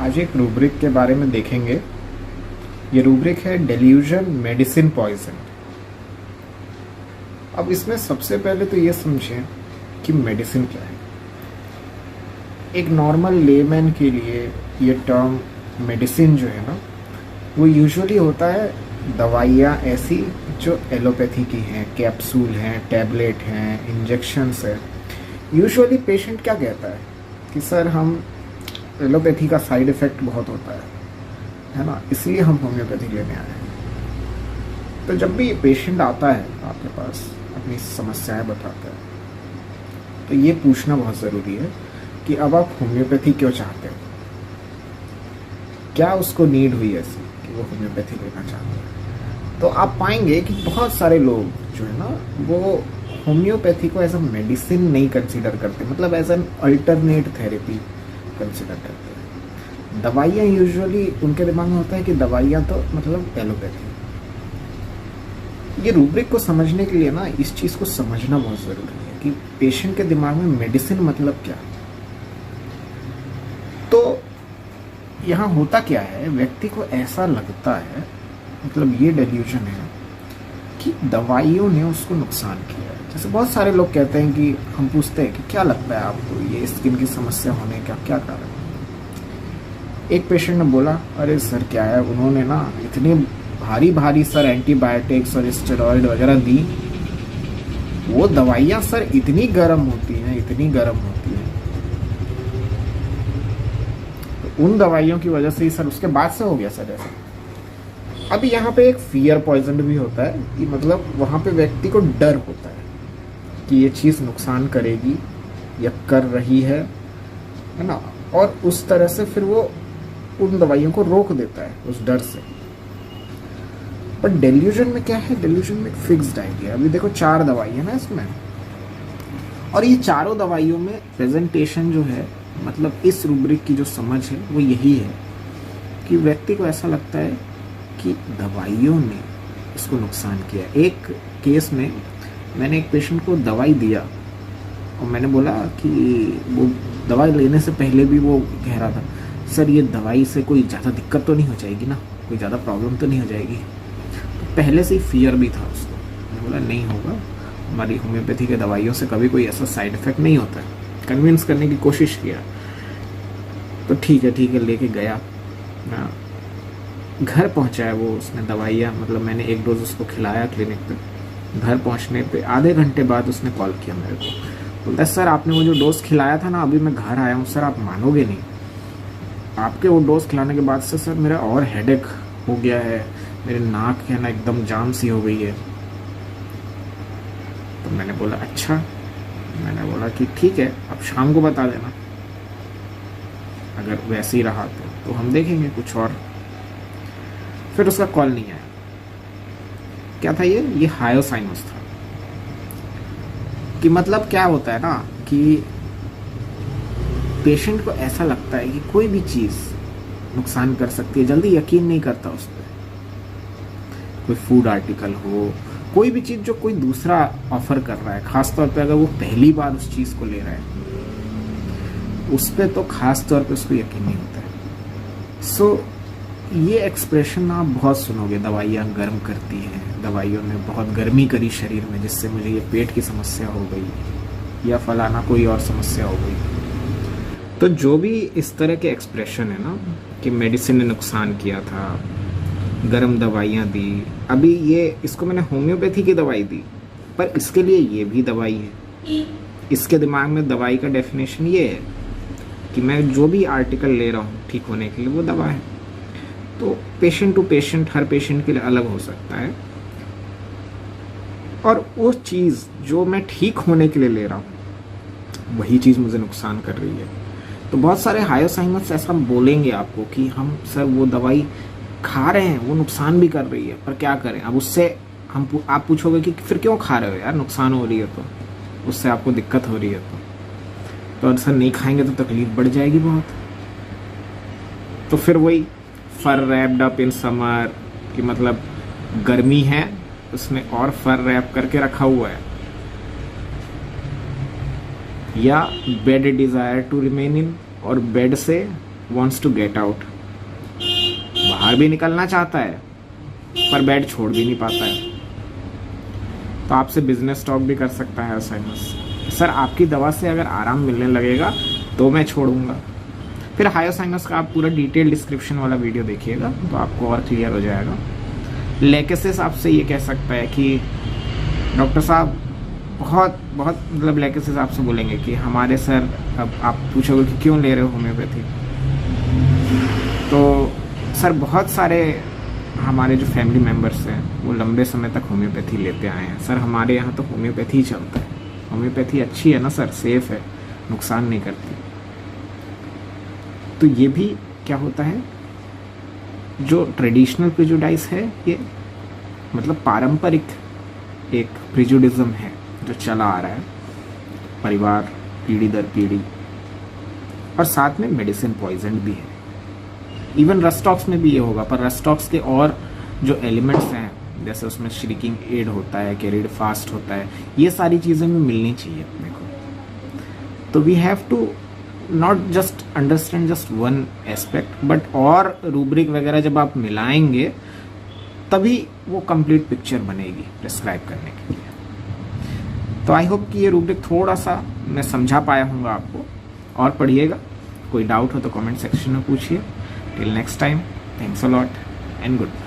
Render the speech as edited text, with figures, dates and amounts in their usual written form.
आज एक रूब्रिक के बारे में देखेंगे। ये रूब्रिक है डेल्यूजन मेडिसिन पॉइजन। अब इसमें सबसे पहले तो ये समझें कि मेडिसिन क्या है। एक नॉर्मल लेमैन के लिए ये टर्म मेडिसिन जो है ना, वो यूजुअली होता है दवाइयाँ ऐसी जो एलोपैथी की हैं, कैप्सूल हैं, टैबलेट हैं, इंजेक्शंस है। यूजुअली पेशेंट क्या कहता है कि सर हम एलोपैथी का साइड इफ़ेक्ट बहुत होता है ना, इसलिए हम होम्योपैथी लेने आए हैं। तो जब भी पेशेंट आता है आपके पास, अपनी समस्याएं बताता है, तो ये पूछना बहुत ज़रूरी है कि अब आप होम्योपैथी क्यों चाहते हैं, क्या उसको नीड हुई ऐसी कि वो होम्योपैथी लेना चाहते हैं। तो आप पाएंगे कि बहुत सारे लोग जो है ना, वो होम्योपैथी को एज अ मेडिसिन नहीं कंसीडर करते, मतलब as an alternate therapy consider करते हैं। दवाइयाँ यूजुअली उनके दिमाग में होता है कि दवाइयाँ तो मतलब एलोपैथी। ये रूब्रिक को समझने के लिए ना इस चीज़ को समझना बहुत ज़रूरी है कि पेशेंट के दिमाग में मेडिसिन मतलब क्या। तो यहाँ होता क्या है, व्यक्ति को ऐसा लगता है, मतलब ये डेल्यूजन है कि दवाइयों ने उसको नुकसान किया है। जैसे बहुत सारे लोग कहते हैं कि हम पूछते हैं कि क्या लगता है आपको ये स्किन की समस्या होने का क्या कारण है। एक पेशेंट ने बोला, अरे सर क्या है, उन्होंने ना इतनी भारी भारी सर एंटीबायोटिक्स और स्टेरॉइड वगैरह दी, वो दवाइयाँ सर इतनी गर्म होती हैं, इतनी गर्म होती हैं, तो उन दवाइयों की वजह से ही सर उसके बाद से हो गया सर ऐसा। अब यहाँ पे एक फियर पॉइजन भी होता है कि मतलब वहाँ पे व्यक्ति को डर होता है कि ये चीज़ नुकसान करेगी या कर रही है ना, और उस तरह से फिर वो उन दवाइयों को रोक देता है उस डर से। पर डेल्यूजन में क्या है, डेल्यूजन में एक फिक्स्ड आइडिया। अभी देखो 4 दवाई है ना इसमें, और ये चारों दवाइयों में प्रेजेंटेशन जो है, मतलब इस रूब्रिक की जो समझ है वो यही है कि व्यक्ति को ऐसा लगता है कि दवाइयों ने इसको नुकसान किया। एक केस में मैंने एक पेशेंट को दवाई दिया और मैंने बोला कि वो दवाई लेने से पहले भी वो कह रहा था, सर ये दवाई से कोई ज़्यादा दिक्कत तो नहीं हो जाएगी ना, कोई ज़्यादा प्रॉब्लम तो नहीं हो जाएगी। तो पहले से ही फियर भी था उसको। मैंने बोला नहीं होगा, हमारी होम्योपैथी के दवाइयों से कभी कोई ऐसा साइड इफ़ेक्ट नहीं होता है। कन्विंस करने की कोशिश किया, तो ठीक है लेके गया, घर पहुंचा है वो, उसने दवाइयाँ, मतलब मैंने 1 डोज उसको खिलाया क्लिनिक पे। घर पहुंचने पे आधे घंटे बाद उसने कॉल किया मेरे को, बोलता है सर आपने वो जो डोज खिलाया था ना, अभी मैं घर आया हूँ सर, आप मानोगे नहीं, आपके वो डोज खिलाने के बाद से सर मेरा और हेडेक हो गया है, मेरे नाक है ना एकदम जाम सी हो गई है। तो मैंने बोला अच्छा, मैंने बोला कि ठीक है आप शाम को बता देना, अगर वैसे ही रहा तो हम देखेंगे कुछ और। फिर उसका कॉल नहीं आया। क्या था ये हायोसाइनस था। कि मतलब क्या होता है ना कि पेशेंट को ऐसा लगता है कि कोई भी चीज़ नुकसान कर सकती है, जल्दी यकीन नहीं करता उस पर। कोई फूड आर्टिकल हो, कोई भी चीज़ जो कोई दूसरा ऑफर कर रहा है, खासतौर पे अगर वो पहली बार उस चीज़ को ले रहा है, उस पर तो खास तौर पे उसको यकीन नहीं होता है। सो ये एक्सप्रेशन आप बहुत सुनोगे, दवाइयाँ गर्म करती हैं, दवाइयों ने बहुत गर्मी करी शरीर में जिससे मुझे ये पेट की समस्या हो गई या फलाना कोई और समस्या हो गई। तो जो भी इस तरह के एक्सप्रेशन है ना कि मेडिसिन ने नुकसान किया था, गर्म दवाइयाँ दी, अभी ये इसको मैंने होम्योपैथी की दवाई दी, पर इसके लिए ये भी दवाई है। इसके दिमाग में दवाई का डेफिनेशन ये है कि मैं जो भी आर्टिकल ले रहा हूँ ठीक होने के लिए वो दवा है। तो पेशेंट टू पेशेंट, हर पेशेंट के लिए अलग हो सकता है, और वो चीज़ जो मैं ठीक होने के लिए ले रहा हूँ वही चीज़ मुझे नुकसान कर रही है। तो बहुत सारे हायोसाइनस ऐसा बोलेंगे आपको कि हम सर वो दवाई खा रहे हैं, वो नुकसान भी कर रही है, पर क्या करें। अब उससे आप पूछोगे कि फिर क्यों खा रहे हो यार, नुकसान हो रही है तो, उससे आपको दिक्कत हो रही है तो सर नहीं खाएंगे तो तकलीफ बढ़ जाएगी बहुत। तो फिर वही फर रैप्ड अप इन समर, कि मतलब गर्मी है उसमें और फर रैप करके रखा हुआ है, या bed desire to remain in, और बेड से wants to get out, बाहर भी निकलना चाहता है पर बेड छोड़ भी नहीं पाता है, तो आपसे बिजनेस टॉक भी कर सकता है हायोसाइनस। सर आपकी दवा से अगर आराम मिलने लगेगा तो मैं छोड़ूंगा। फिर हायोसाइनस का आप पूरा डिटेल डिस्क्रिप्शन वाला वीडियो देखिएगा तो आपको और क्लियर हो जाएगा। लेकेसिस आपसे ये कह सकता है कि डॉक्टर साहब बहुत बहुत मतलब लेकेसिस आपसे बोलेंगे कि हमारे सर, अब आप पूछोगे कि क्यों ले रहे हो होम्योपैथी, तो सर बहुत सारे हमारे जो फैमिली मेम्बर्स हैं वो लंबे समय तक होम्योपैथी लेते आए हैं। सर हमारे यहाँ तो होम्योपैथी ही चलता है, होम्योपैथी अच्छी है ना सर, सेफ है, नुकसान नहीं करती। तो ये भी क्या होता है, जो ट्रेडिशनल प्रिजुडाइस है ये मतलब पारंपरिक एक प्रिजुडिज्म है जो चला आ रहा है परिवार पीढ़ी दर पीढ़ी, और साथ में मेडिसिन पॉइजन भी है। इवन रस्टॉक्स में भी ये होगा, पर रस्टॉक्स के और जो एलिमेंट्स हैं जैसे उसमें श्रिकिंग एड होता है, कैरिड फास्ट होता है, ये सारी चीज़ें भी मिलनी चाहिए अपने को। तो we have to not just understand just one aspect, but और रूब्रिक वगैरह जब आप मिलाएंगे तभी वो कंप्लीट पिक्चर बनेगी डिस्क्राइब करने के लिए। तो आई होप कि ये रूब्रिक थोड़ा सा मैं समझा पाया हूँगा आपको। और पढ़िएगा, कोई डाउट हो तो कमेंट सेक्शन में पूछिए। Till next time, thanks a lot and good bye.